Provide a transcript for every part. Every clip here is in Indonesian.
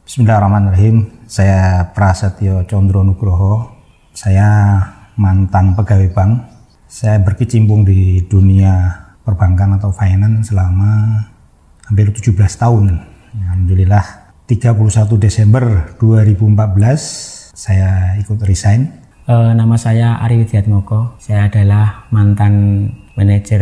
Bismillahirrahmanirrahim. Saya Prasetyo Condro Nugroho. Saya mantan pegawai bank. Saya berkecimpung di dunia perbankan atau finance selama hampir 17 tahun. Alhamdulillah 31 Desember 2014 saya ikut resign. Nama saya Ari Widiatmoko. Saya adalah mantan manajer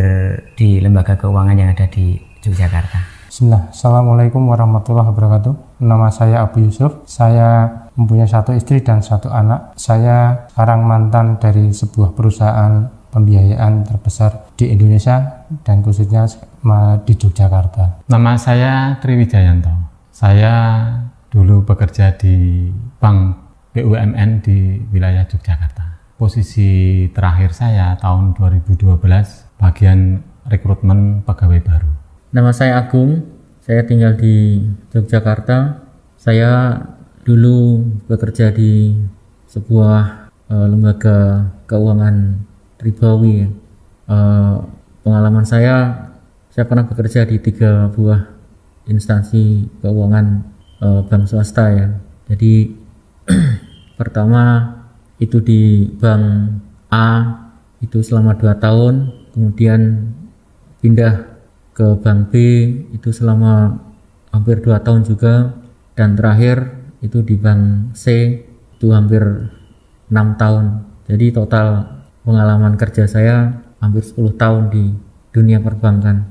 di lembaga keuangan yang ada di Yogyakarta. Bismillah. Assalamualaikum warahmatullahi wabarakatuh. Nama saya Abu Yusuf. Saya mempunyai 1 istri dan 1 anak. Saya sekarang mantan dari sebuah perusahaan pembiayaan terbesar di Indonesia dan khususnya di Yogyakarta. Nama saya Triwijayanto. Saya dulu bekerja di Bank BUMN di wilayah Yogyakarta. Posisi terakhir saya tahun 2012 bagian rekrutmen pegawai baru. Nama saya Agung, saya tinggal di Yogyakarta. Saya dulu bekerja di sebuah lembaga keuangan ribawi. Pengalaman saya pernah bekerja di 3 buah instansi keuangan bank swasta ya. Jadi pertama itu di Bank A itu selama 2 tahun, kemudian pindah ke Bank B itu selama hampir 2 tahun juga, dan terakhir itu di Bank C itu hampir 6 tahun. Jadi total pengalaman kerja saya hampir 10 tahun di dunia perbankan.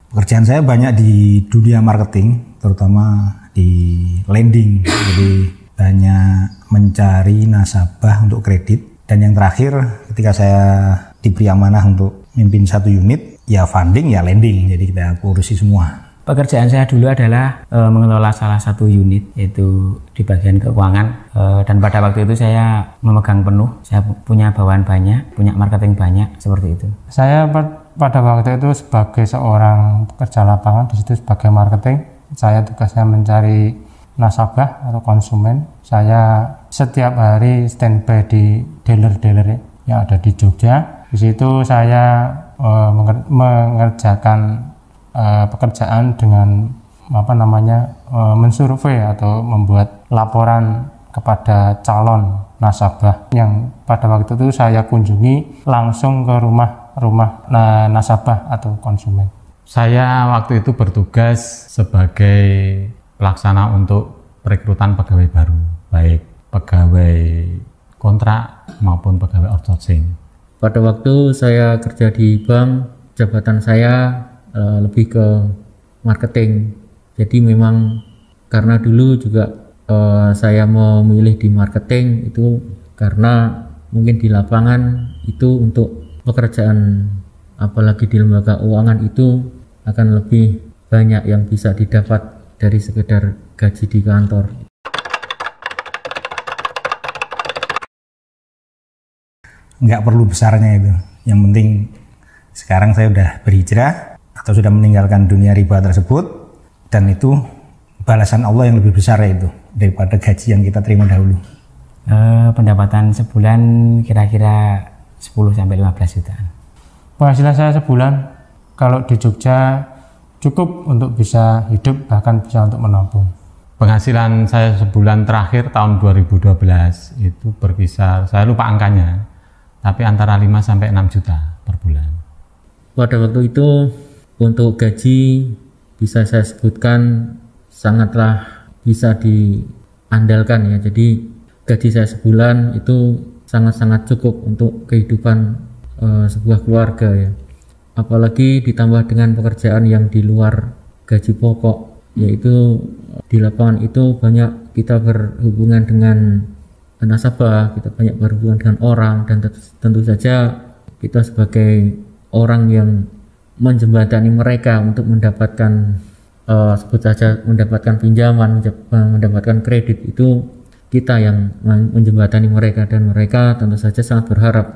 Pekerjaan saya banyak di dunia marketing, terutama di lending. Jadi banyak mencari nasabah untuk kredit. Dan yang terakhir, ketika saya diberi amanah untuk mimpin 1 unit, ya funding, ya lending. Jadi kita urusi semua. Pekerjaan saya dulu adalah mengelola salah satu unit, yaitu di bagian keuangan. Dan pada waktu itu saya memegang penuh. Saya punya bawaan banyak, punya marketing banyak, seperti itu. Saya pada waktu itu sebagai seorang pekerja lapangan, di situ sebagai marketing, saya tugasnya mencari nasabah atau konsumen. Saya setiap hari standby di dealer-dealer yang ada di Jogja. Di situ saya mengerjakan pekerjaan dengan mensurvei atau membuat laporan kepada calon nasabah yang pada waktu itu saya kunjungi langsung ke rumah nasabah atau konsumen. Saya waktu itu bertugas sebagai pelaksana untuk perekrutan pegawai baru, baik pegawai kontrak maupun pegawai outsourcing. Pada waktu saya kerja di bank, jabatan saya lebih ke marketing. Jadi memang karena dulu juga saya memilih di marketing itu karena mungkin di lapangan itu untuk pekerjaan, apalagi di lembaga keuangan itu akan lebih banyak yang bisa didapat dari sekedar gaji di kantor. Nggak perlu besarnya itu. Yang penting sekarang saya udah berhijrah atau sudah meninggalkan dunia riba tersebut, dan itu balasan Allah yang lebih besar itu daripada gaji yang kita terima dahulu. Pendapatan sebulan kira-kira 10-15 jutaan. Penghasilan saya sebulan kalau di Jogja cukup untuk bisa hidup, bahkan bisa untuk menabung. Penghasilan saya sebulan terakhir tahun 2012 itu berkisar, saya lupa angkanya, tapi antara 5-6 juta per bulan. Pada waktu itu untuk gaji bisa saya sebutkan sangatlah bisa diandalkan ya. Jadi gaji saya sebulan itu sangat-sangat cukup untuk kehidupan sebuah keluarga ya. Apalagi ditambah dengan pekerjaan yang di luar gaji pokok, yaitu di lapangan itu banyak kita berhubungan dengan nasabah, kita banyak berhubungan dengan orang, dan tentu saja kita sebagai orang yang menjembatani mereka untuk mendapatkan sebut saja mendapatkan pinjaman, mendapatkan kredit, itu kita yang menjembatani mereka, dan mereka tentu saja sangat berharap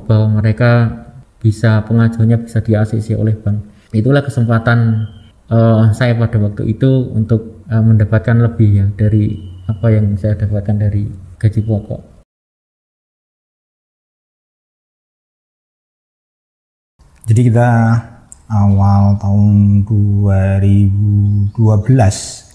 bahwa mereka bisa pengajuannya bisa di-ACC oleh bank. Itulah kesempatan saya pada waktu itu untuk mendapatkan lebih ya dari apa yang saya dapatkan dari gaji pokok. Jadi kita awal tahun 2012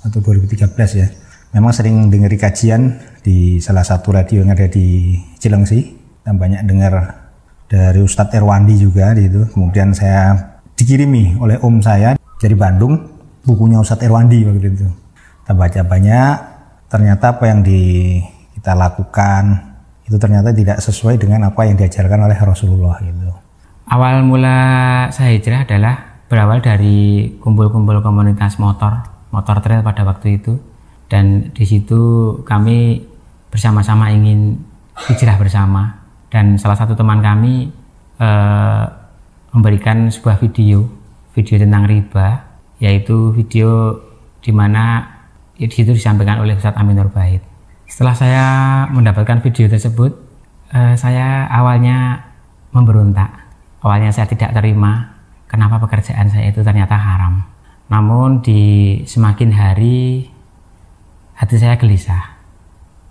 atau 2013 ya, memang sering dengar kajian di salah satu radio yang ada di Cilengsi, dan banyak dengar dari Ustadz Erwandi juga di situ. Kemudian saya dikirimi oleh om saya dari Bandung bukunya Ustadz Erwandi waktu itu. Kita baca banyak, ternyata apa yang kita lakukan itu ternyata tidak sesuai dengan apa yang diajarkan oleh Rasulullah gitu. Awal mula saya hijrah adalah berawal dari kumpul-kumpul komunitas motor trail pada waktu itu, dan di situ kami bersama-sama ingin hijrah bersama, dan salah satu teman kami memberikan sebuah video tentang riba, yaitu video di mana di situ disampaikan oleh Ustadz Amin Nur Bait. Setelah saya mendapatkan video tersebut, saya awalnya memberontak. Awalnya saya tidak terima kenapa pekerjaan saya itu ternyata haram. Namun di semakin hari hati saya gelisah,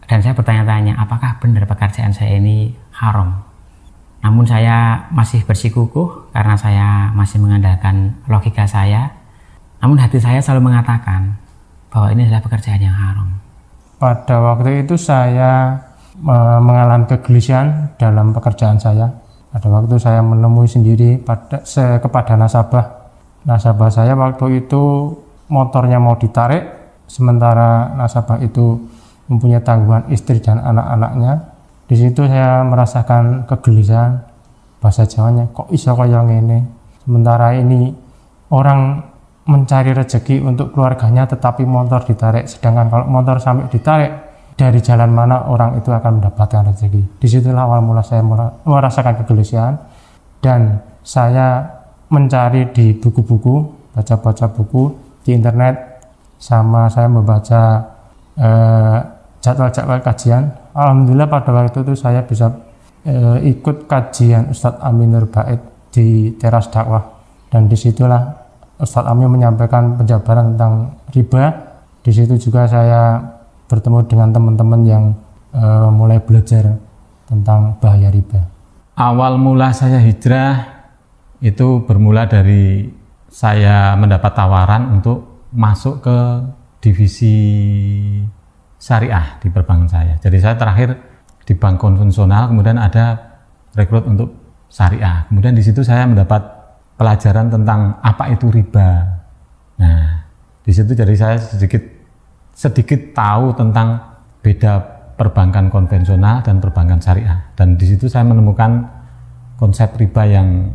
dan saya bertanya-tanya apakah benar pekerjaan saya ini haram. Namun saya masih bersikukuh karena saya masih mengandalkan logika saya. Namun hati saya selalu mengatakan bahwa ini adalah pekerjaan yang haram. Pada waktu itu saya mengalami kegelisahan dalam pekerjaan saya. Pada waktu saya menemui sendiri kepada nasabah saya waktu itu motornya mau ditarik, sementara nasabah itu mempunyai tanggungan istri dan anak-anaknya. Di situ saya merasakan kegelisahan, bahasa Jawanya kok iso kaya ngene. Sementara ini orang mencari rezeki untuk keluarganya tetapi motor ditarik, sedangkan kalau motor sampai ditarik, dari jalan mana orang itu akan mendapatkan rezeki. Disitulah awal mula saya merasakan kegelisahan, dan saya mencari di buku-buku, baca-baca buku di internet, sama saya membaca jadwal-jadwal kajian. Alhamdulillah pada waktu itu saya bisa ikut kajian Ustadz Amin Nur Bait di teras dakwah, dan disitulah Ustadz Amin menyampaikan penjabaran tentang riba. Di situ juga saya bertemu dengan teman-teman yang mulai belajar tentang bahaya riba. Awal mula saya hijrah itu bermula dari saya mendapat tawaran untuk masuk ke divisi syariah di perbankan saya. Jadi saya terakhir di bank konvensional, kemudian ada rekrut untuk syariah. Kemudian di situ saya mendapat pelajaran tentang apa itu riba. Nah, di situ jadi saya sedikit tahu tentang beda perbankan konvensional dan perbankan syariah, dan di situ saya menemukan konsep riba yang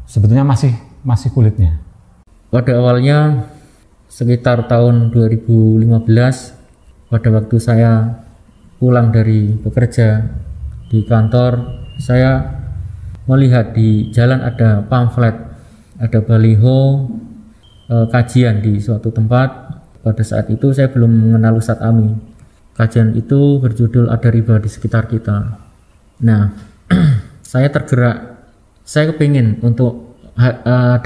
sebetulnya masih kulitnya. Pada awalnya sekitar tahun 2015, pada waktu saya pulang dari bekerja di kantor, saya melihat di jalan ada pamflet, ada baliho kajian di suatu tempat. Pada saat itu saya belum mengenal Ustadz Ami. Kajian itu berjudul Ada Riba di Sekitar Kita. Nah, saya tergerak, saya kepingin untuk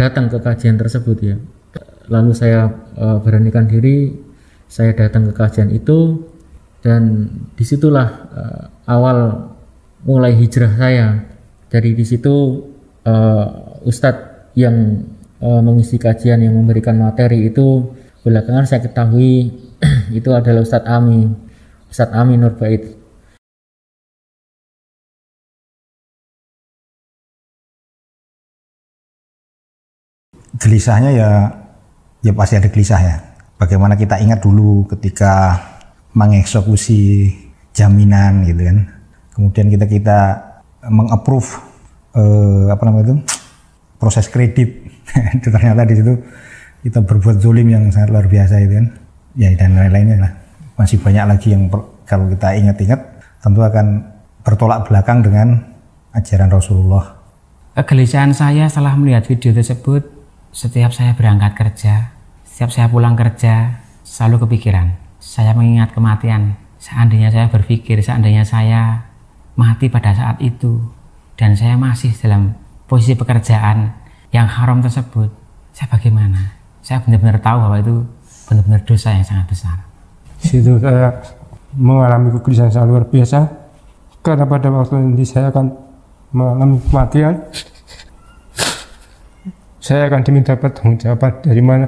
datang ke kajian tersebut ya. Lalu saya beranikan diri, saya datang ke kajian itu, dan disitulah awal mulai hijrah saya. Dari disitu Ustadz yang mengisi kajian, yang memberikan materi itu belakangan saya ketahui itu adalah Ustadz Amin Nur Bait. Gelisahnya ya pasti ada gelisah ya. Bagaimana kita ingat dulu ketika mengeksekusi jaminan gitu kan. Kemudian kita mengapprove proses kredit. Ternyata di situ kita berbuat zolim yang sangat luar biasa itu kan. Ya dan lain-lainnya lah. Masih banyak lagi yang kalau kita ingat-ingat tentu akan bertolak belakang dengan ajaran Rasulullah. Kegelisahan saya setelah melihat video tersebut, setiap saya berangkat kerja, setiap saya pulang kerja, selalu kepikiran. Saya mengingat kematian seandainya saya berpikir, seandainya saya mati pada saat itu dan saya masih dalam posisi pekerjaan yang haram tersebut, saya bagaimana? Saya benar-benar tahu bahwa itu benar-benar dosa yang sangat besar. Situ saya mengalami kegelisahan yang luar biasa, karena pada waktu ini saya akan mengalami kematian. Saya akan diminta pertanggungjawaban dari mana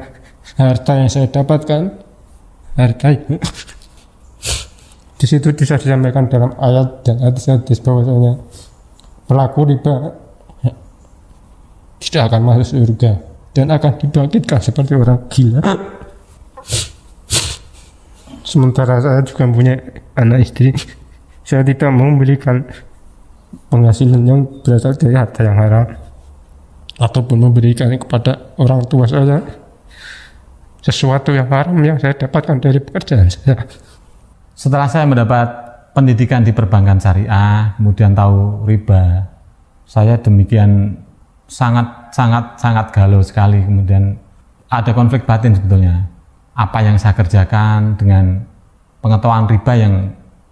harta yang saya dapatkan, harta itu. Di situ bisa disampaikan dalam ayat dan hadis bahwasanya pelaku riba tidak akan masuk surga dan akan dibangkitkan seperti orang gila. Sementara saya juga punya anak istri, saya tidak mau memberikan penghasilan yang berasal dari harta yang haram ataupun memberikan kepada orang tua saya sesuatu yang haram yang saya dapatkan dari pekerjaan saya. Setelah saya mendapat pendidikan di perbankan syariah, kemudian tahu riba, saya demikian sangat galau sekali. Kemudian ada konflik batin sebetulnya. Apa yang saya kerjakan dengan pengetahuan riba yang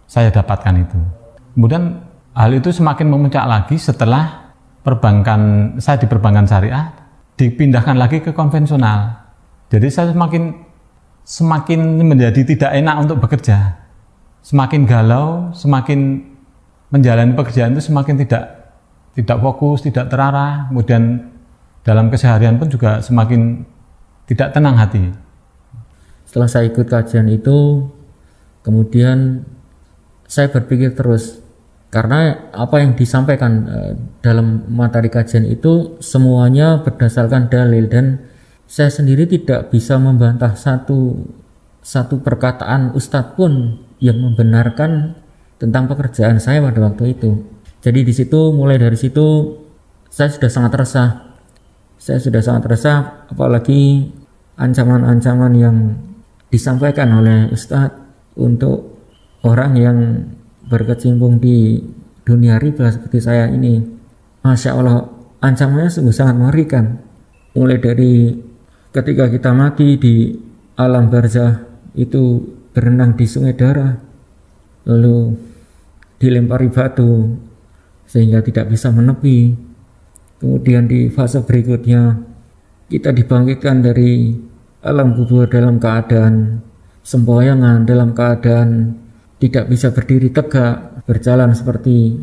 saya dapatkan itu. Kemudian hal itu semakin memuncak lagi setelah saya di perbankan syariah dipindahkan lagi ke konvensional. Jadi saya semakin menjadi tidak enak untuk bekerja. Semakin galau, semakin menjalani pekerjaan itu semakin tidak fokus, tidak terarah. Kemudian dalam keseharian pun juga semakin tidak tenang hati. Setelah saya ikut kajian itu, kemudian saya berpikir terus, karena apa yang disampaikan dalam materi kajian itu semuanya berdasarkan dalil, dan saya sendiri tidak bisa membantah satu perkataan ustadz pun yang membenarkan tentang pekerjaan saya pada waktu itu. Jadi di situ, mulai dari situ saya sudah sangat resah. Saya sudah sangat resah, apalagi ancaman-ancaman yang disampaikan oleh ustadz untuk orang yang berkecimpung di dunia riba seperti saya ini. Masya Allah, ancamannya sungguh sangat mengerikan. Mulai dari ketika kita mati di alam barzah itu berenang di sungai darah, lalu dilempari batu sehingga tidak bisa menepi. Kemudian di fase berikutnya kita dibangkitkan dari alam kubur dalam keadaan sempoyangan, dalam keadaan tidak bisa berdiri tegak, berjalan seperti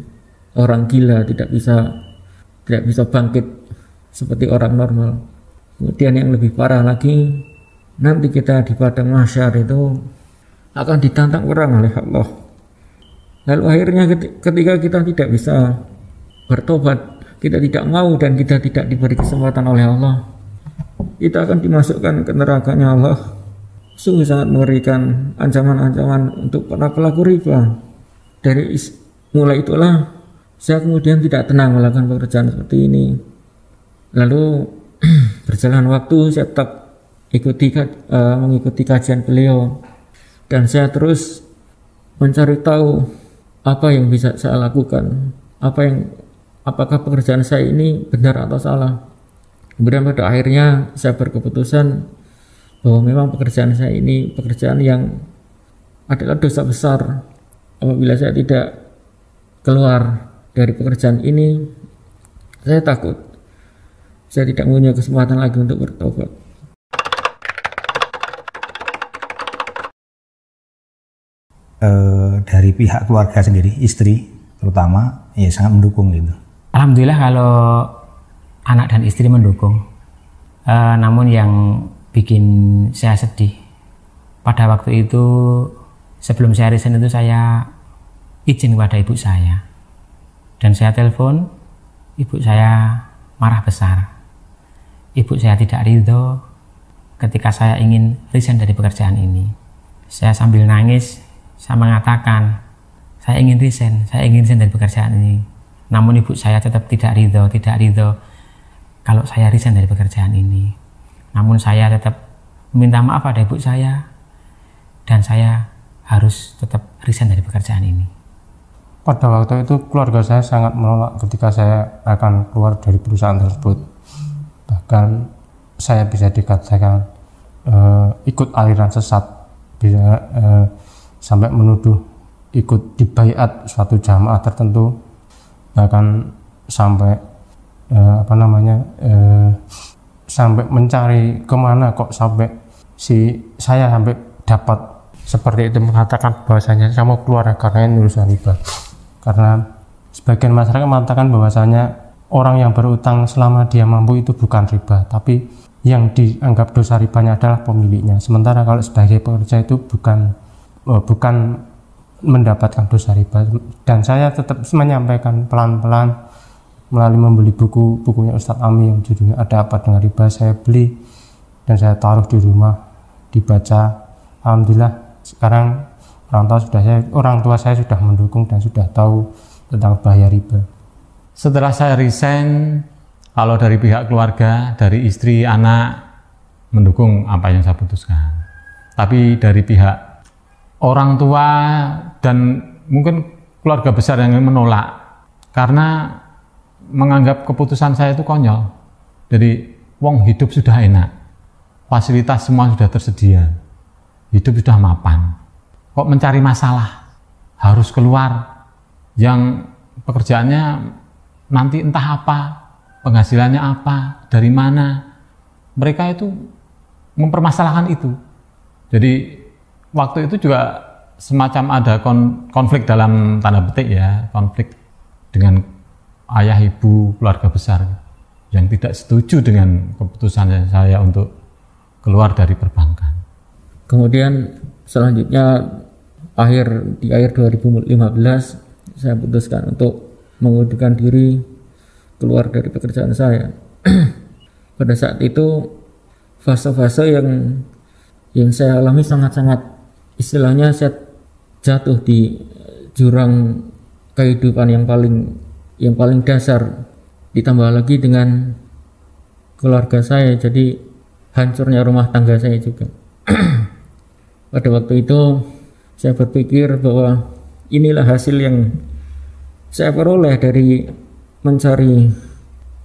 orang gila, tidak bisa bangkit seperti orang normal. Kemudian yang lebih parah lagi, nanti kita di padang mahsyar itu akan ditantang orang oleh Allah. Lalu akhirnya ketika kita tidak bisa bertobat, kita tidak mau dan kita tidak diberi kesempatan oleh Allah, kita akan dimasukkan ke nerakanya Allah. Sungguh sangat mengerikan ancaman-ancaman untuk para pelaku riba. Mulai itulah saya kemudian tidak tenang melakukan pekerjaan seperti ini. Lalu berjalan waktu, saya tetap mengikuti kajian beliau, dan saya terus mencari tahu apa yang bisa saya lakukan, apakah pekerjaan saya ini benar atau salah. Kemudian pada akhirnya saya berkeputusan bahwa memang pekerjaan saya ini pekerjaan yang adalah dosa besar. Apabila saya tidak keluar dari pekerjaan ini, saya takut saya tidak punya kesempatan lagi untuk bertobat. Dari pihak keluarga sendiri, istri terutama, ya sangat mendukung gitu. Alhamdulillah kalau anak dan istri mendukung. Namun yang bikin saya sedih, pada waktu itu sebelum saya resign itu saya izin kepada ibu saya, dan saya telepon, ibu saya marah besar. Ibu saya tidak ridho ketika saya ingin resign dari pekerjaan ini. Saya sambil nangis, saya mengatakan, saya ingin resign dari pekerjaan ini. Namun ibu saya tetap tidak ridho kalau saya resign dari pekerjaan ini. Namun saya tetap meminta maaf pada ibu saya, dan saya harus tetap resign dari pekerjaan ini. Pada waktu itu keluarga saya sangat menolak ketika saya akan keluar dari perusahaan tersebut. Bahkan saya bisa dikatakan ikut aliran sesat. sampai menuduh ikut dibaiat suatu jamaah tertentu, bahkan sampai sampai mencari kemana kok sampai saya sampai dapat seperti itu, mengatakan bahwasanya saya mau keluar karena ini urusan riba. Karena sebagian masyarakat mengatakan bahwasanya orang yang berutang selama dia mampu itu bukan riba, tapi yang dianggap dosa ribanya adalah pemiliknya. Sementara kalau sebagai pekerja itu bukan mendapatkan dosa riba. Dan saya tetap menyampaikan pelan-pelan melalui membeli bukunya Ustadz Ami yang judulnya Ada Apa Dengan Riba. Saya beli dan saya taruh di rumah, dibaca. Alhamdulillah sekarang orang tua saya sudah mendukung dan sudah tahu tentang bahaya riba. Setelah saya resign, kalau dari pihak keluarga, dari istri, anak mendukung apa yang saya putuskan. Tapi dari pihak orang tua dan mungkin keluarga besar yang menolak karena menganggap keputusan saya itu konyol. Jadi wong hidup sudah enak, fasilitas semua sudah tersedia, hidup sudah mapan, kok mencari masalah, harus keluar yang pekerjaannya nanti entah apa, penghasilannya apa, dari mana. Mereka itu mempermasalahkan itu. Jadi waktu itu juga semacam ada konflik dalam tanda petik ya, konflik dengan ayah ibu keluarga besar yang tidak setuju dengan keputusan saya untuk keluar dari perbankan. Kemudian selanjutnya di akhir 2015 saya putuskan untuk mengundurkan diri, keluar dari pekerjaan saya. Pada saat itu fase-fase yang saya alami sangat-sangat, istilahnya saya jatuh di jurang kehidupan yang paling dasar, ditambah lagi dengan keluarga saya, jadi hancurnya rumah tangga saya juga. Pada waktu itu saya berpikir bahwa inilah hasil yang saya peroleh dari mencari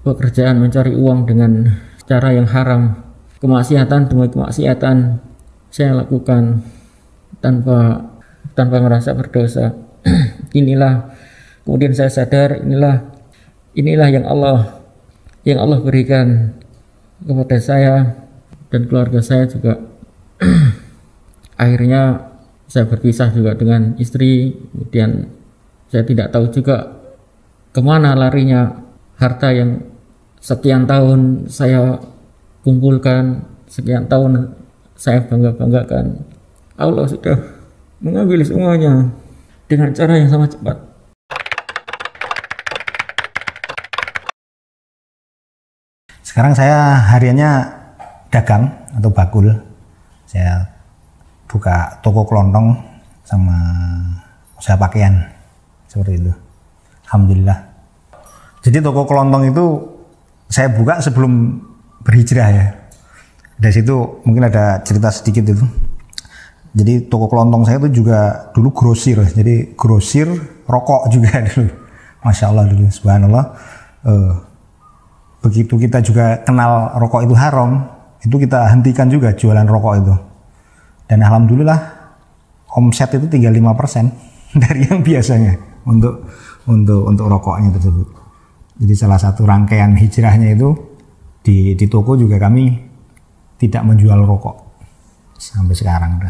pekerjaan, mencari uang dengan cara yang haram. Kemaksiatan demi kemaksiatan saya lakukan tanpa merasa berdosa. Inilah, kemudian saya sadar inilah yang Allah berikan kepada saya dan keluarga saya juga. Akhirnya saya berpisah juga dengan istri, kemudian saya tidak tahu juga kemana larinya harta yang sekian tahun saya kumpulkan, sekian tahun saya bangga-banggakan. Allah sudah mengambil semuanya dengan cara yang sangat cepat. Sekarang saya hariannya dagang atau bakul. Saya buka toko kelontong sama usaha pakaian seperti itu. Alhamdulillah. Jadi toko kelontong itu saya buka sebelum berhijrah ya. Dari situ mungkin ada cerita sedikit itu. Jadi toko kelontong saya itu juga dulu grosir. Jadi grosir rokok juga dulu. Masya Allah dulu, subhanallah. Begitu kita juga kenal rokok itu haram, itu kita hentikan juga jualan rokok itu. Dan alhamdulillah omset itu tinggal 5% dari yang biasanya untuk rokoknya tersebut. Jadi salah satu rangkaian hijrahnya itu di toko juga kami tidak menjual rokok sampai sekarang.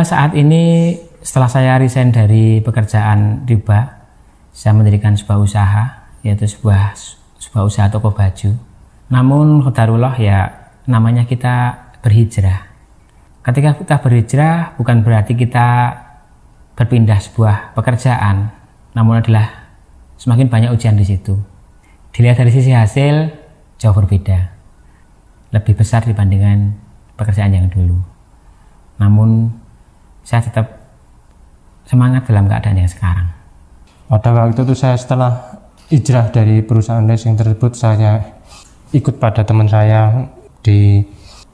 Saat ini setelah saya resign dari pekerjaan riba, saya mendirikan sebuah usaha, yaitu sebuah usaha toko baju. Namun qadarullah ya, namanya kita berhijrah. Ketika kita berhijrah bukan berarti kita berpindah sebuah pekerjaan, namun adalah semakin banyak ujian di situ. Dilihat dari sisi hasil jauh berbeda, lebih besar dibandingkan pekerjaan yang dulu. Namun saya tetap semangat dalam keadaan yang sekarang. Pada waktu itu saya setelah hijrah dari perusahaan leasing tersebut, saya ikut pada teman saya di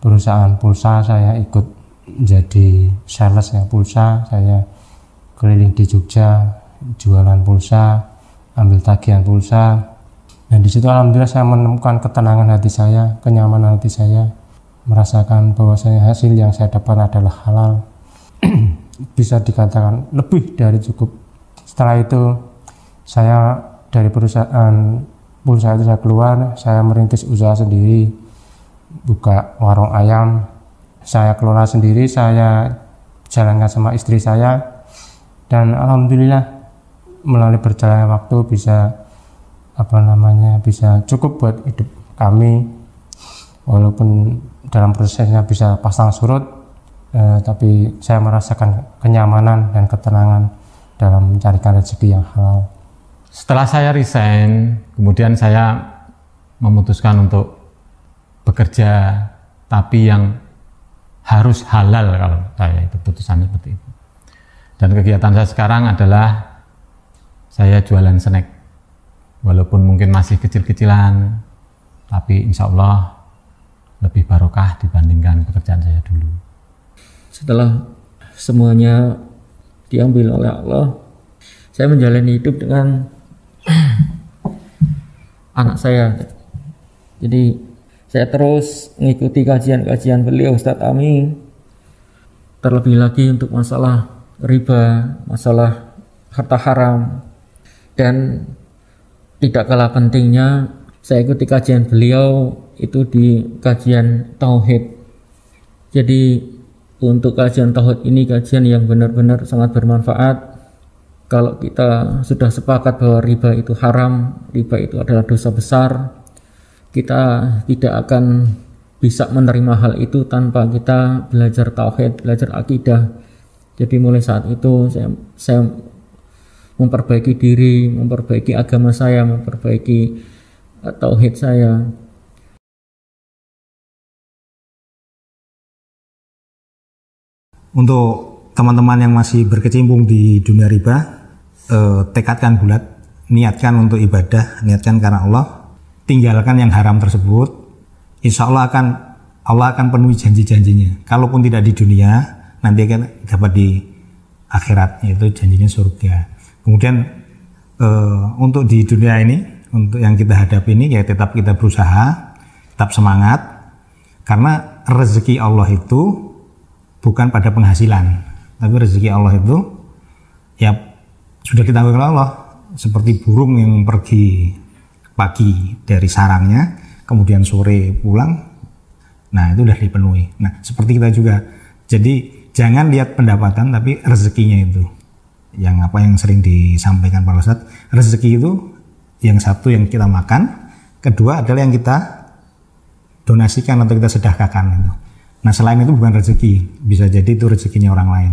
perusahaan pulsa. Saya ikut jadi sales ya pulsa. Saya keliling di Jogja jualan pulsa, ambil tagihan pulsa, dan di situ alhamdulillah saya menemukan ketenangan hati saya, kenyamanan hati saya, merasakan bahwasanya hasil yang saya dapat adalah halal. bisa dikatakan lebih dari cukup. Setelah itu saya dari perusahaan itu saya keluar, saya merintis usaha sendiri, buka warung ayam, saya kelola sendiri, saya jalankan sama istri saya, dan alhamdulillah melalui berjalannya waktu bisa bisa cukup buat hidup kami, walaupun dalam prosesnya bisa pasang surut, tapi saya merasakan kenyamanan dan ketenangan dalam mencarikan rezeki yang halal. Setelah saya resign, kemudian saya memutuskan untuk bekerja, tapi yang harus halal kalau saya itu putusannya seperti itu. Dan kegiatan saya sekarang adalah saya jualan snack, walaupun mungkin masih kecil-kecilan, tapi insya Allah lebih barokah dibandingkan pekerjaan saya dulu. Setelah semuanya diambil oleh Allah, saya menjalani hidup dengan anak saya. Jadi saya terus mengikuti kajian-kajian beliau, Ustadz Ami, terlebih lagi untuk masalah riba, masalah harta haram, dan tidak kalah pentingnya saya ikuti kajian beliau itu di kajian tauhid. Jadi untuk kajian tauhid ini kajian yang benar-benar sangat bermanfaat. Kalau kita sudah sepakat bahwa riba itu haram, riba itu adalah dosa besar, kita tidak akan bisa menerima hal itu tanpa kita belajar tauhid, belajar akidah. Jadi mulai saat itu saya memperbaiki diri, memperbaiki agama saya, memperbaiki tauhid saya. Untuk teman-teman yang masih berkecimpung di dunia riba, tekadkan bulat, niatkan untuk ibadah, niatkan karena Allah, tinggalkan yang haram tersebut. Insya Allah akan penuhi janji-janjinya. Kalaupun tidak di dunia, nanti akan dapat di akhirat, yaitu janjinya surga. Kemudian untuk di dunia ini, untuk yang kita hadapi ini, ya tetap kita berusaha, tetap semangat, karena rezeki Allah itu bukan pada penghasilan, tapi rezeki Allah itu ya sudah ditanggung oleh Allah, seperti burung yang pergi pagi dari sarangnya, kemudian sore pulang, nah itu sudah dipenuhi. Nah seperti kita juga, jadi jangan lihat pendapatan tapi rezekinya itu, yang sering disampaikan Pak Ustadz, rezeki itu yang satu yang kita makan, kedua adalah yang kita donasikan atau kita sedekahkan itu. Nah selain itu bukan rezeki, bisa jadi itu rezekinya orang lain.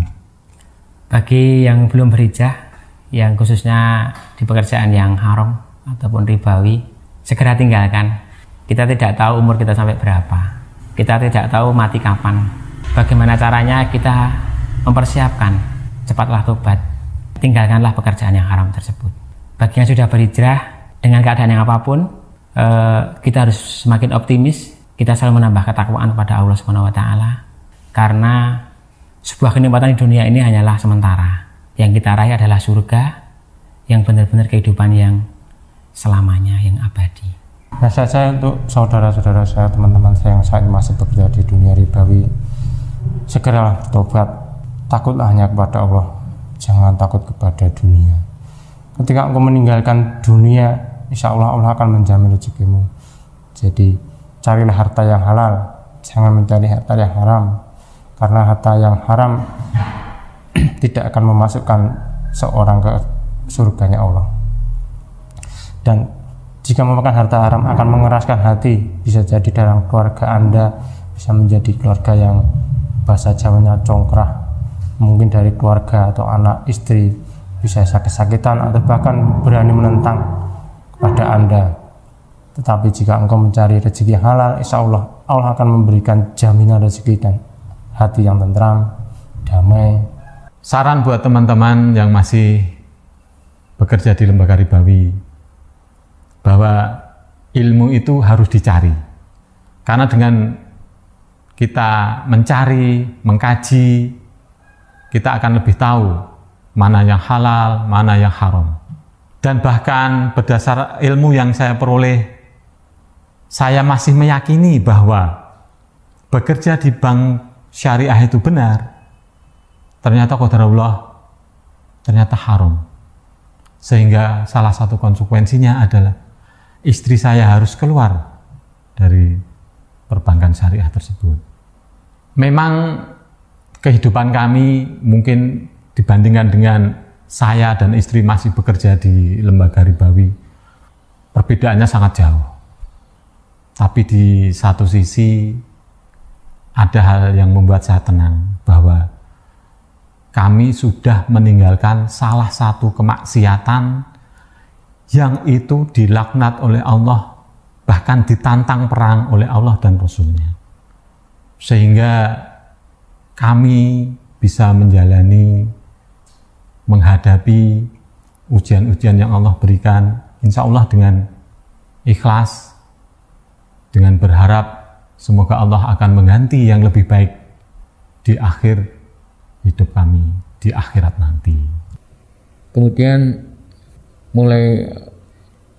Bagi yang belum berijah, yang khususnya di pekerjaan yang haram ataupun ribawi, segera tinggalkan. Kita tidak tahu umur kita sampai berapa, kita tidak tahu mati kapan. Bagaimana caranya kita mempersiapkan? Cepatlah tobat, tinggalkanlah pekerjaan yang haram tersebut. Bagi yang sudah berhijrah, dengan keadaan yang apapun, kita harus semakin optimis. Kita selalu menambah ketakwaan kepada Allah Subhanahu wa taala, karena sebuah kenikmatan di dunia ini hanyalah sementara. Yang kita raih adalah surga yang benar-benar kehidupan yang selamanya, yang abadi. Nasihat saya untuk saudara-saudara saya, teman-teman saya yang saat ini masih bekerja di dunia ribawi, segeralah bertobat, takutlah hanya kepada Allah, jangan takut kepada dunia. Ketika engkau meninggalkan dunia, insya Allah Allah akan menjamin rezekimu. Jadi carilah harta yang halal, jangan mencari harta yang haram, karena harta yang haram tidak akan memasukkan seorang ke surganya Allah. Dan jika memakan harta haram akan mengeraskan hati, bisa jadi dalam keluarga Anda bisa menjadi keluarga yang bahasa Jawanya congkrah, mungkin dari keluarga atau anak istri bisa sakit-sakitan atau bahkan berani menentang kepada Anda. Tetapi jika engkau mencari rezeki yang halal, insya Allah Allah akan memberikan jaminan rezeki dan hati yang tentram, damai. Saran buat teman-teman yang masih bekerja di lembaga ribawi, bahwa ilmu itu harus dicari. Karena dengan kita mencari, mengkaji, kita akan lebih tahu mana yang halal, mana yang haram. Dan bahkan berdasar ilmu yang saya peroleh, saya masih meyakini bahwa bekerja di bank syariah itu benar. ternyata qadarullah ternyata haram. Sehingga salah satu konsekuensinya adalah istri saya harus keluar dari perbankan syariah tersebut. Memang kehidupan kami mungkin dibandingkan dengan saya dan istri masih bekerja di lembaga ribawi, perbedaannya sangat jauh. Tapi di satu sisi ada hal yang membuat saya tenang, bahwa kami sudah meninggalkan salah satu kemaksiatan yang itu dilaknat oleh Allah, bahkan ditantang perang oleh Allah dan Rasul-Nya. Sehingga kami bisa menjalani, menghadapi ujian-ujian yang Allah berikan, insya Allah dengan ikhlas, dengan berharap semoga Allah akan mengganti yang lebih baik di akhir hidup kami, di akhirat nanti. Kemudian mulai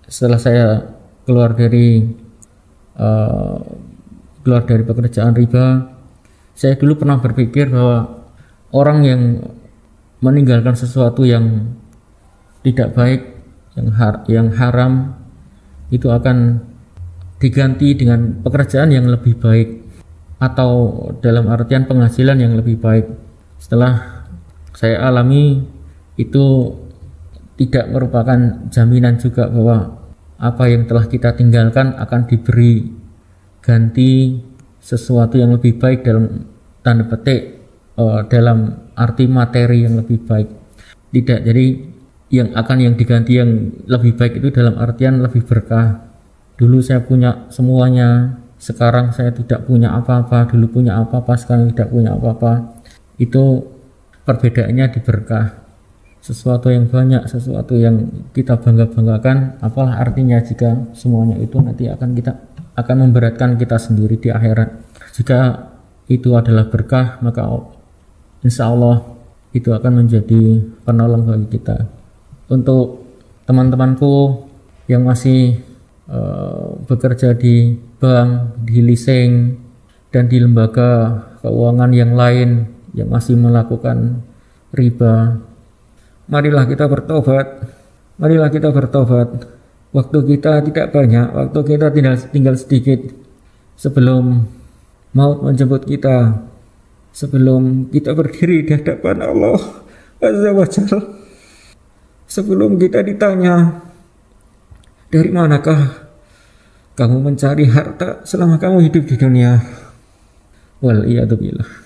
setelah saya keluar dari pekerjaan riba, saya dulu pernah berpikir bahwa orang yang meninggalkan sesuatu yang tidak baik, yang haram, itu akan diganti dengan pekerjaan yang lebih baik, atau dalam artian penghasilan yang lebih baik. Setelah saya alami, itu tidak merupakan jaminan juga bahwa apa yang telah kita tinggalkan akan diberi ganti sesuatu yang lebih baik, dalam tanda petik, dalam arti materi yang lebih baik. Tidak, jadi yang diganti yang lebih baik itu dalam artian lebih berkah. Dulu saya punya semuanya, sekarang saya tidak punya apa-apa. Dulu punya apa-apa, sekarang tidak punya apa-apa. Itu perbedaannya di berkah. Sesuatu yang banyak, sesuatu yang kita bangga-banggakan, apalah artinya jika semuanya itu nanti akan memberatkan kita sendiri di akhirat. Jika itu adalah berkah, maka insya Allah itu akan menjadi penolong bagi kita. Untuk teman-temanku yang masih bekerja di bank, di leasing, dan di lembaga keuangan yang lain yang masih melakukan riba, marilah kita bertobat. Marilah kita bertobat. Waktu kita tidak banyak, waktu kita tinggal sedikit sebelum maut menjemput kita, sebelum kita berdiri di hadapan Allah Azza wa Jalla, sebelum kita ditanya, dari manakah kamu mencari harta selama kamu hidup di dunia? Wal iyadu billah.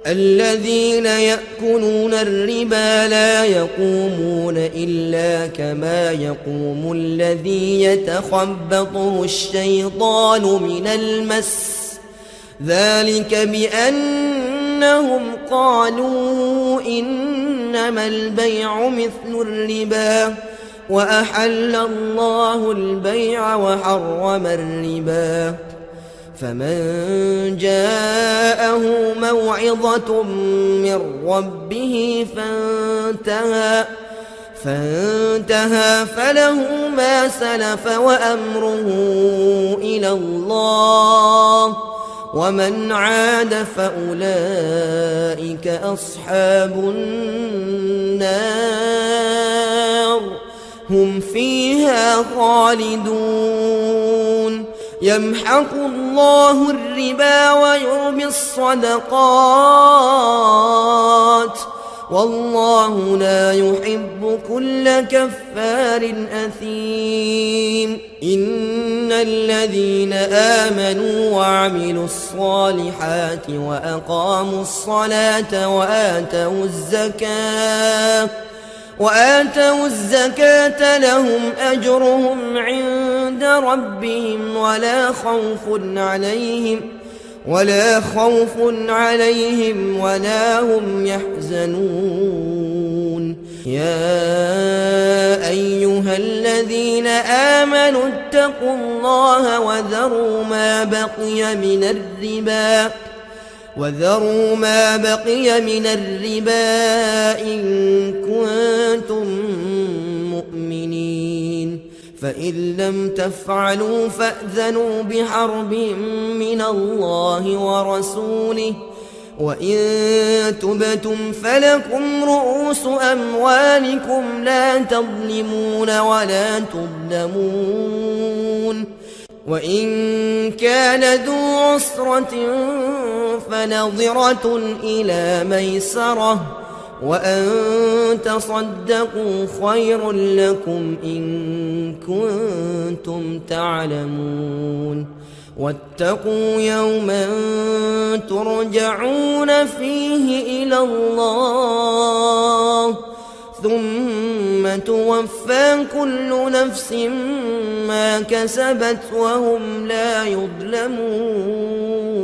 الذين يأكلون الربا لا يقومون إلا كما يقوم الذي يتخبطه الشيطان من المس ذلك بأنهم قالوا إنما البيع مثل الربا وأحل الله البيع وحرم الربا فمن جاءه موعظة من ربه فانتهى فله ما سلف وأمره إلى الله ومن عاد فأولئك أصحاب النار هم فيها خالدون يمحق الله الربا ويربي الصدقات والله لا يحب كل كفار أثيم إن الذين آمنوا وعملوا الصالحات وأقاموا الصلاة وآتوا الزكاة لهم أجرهم عند ربهم ولا خوف عليهم ولا هم يحزنون يا أيها الذين آمنوا اتقوا الله وذروا ما بقي من الربا إن كنتم مؤمنين فإن لم تفعلوا فأذنوا بحرب من الله ورسوله وإن تبتم فلكم رؤوس أموالكم لا تظلمون ولا تظلمون وإن كان ذو عسرة فنظرة إلى ميسرة وأن تصدقوا خير لكم إن كنتم تعلمون واتقوا يوما ترجعون فيه إلى الله ثم توفى كل نفس ما كسبت وهم لا يظلمون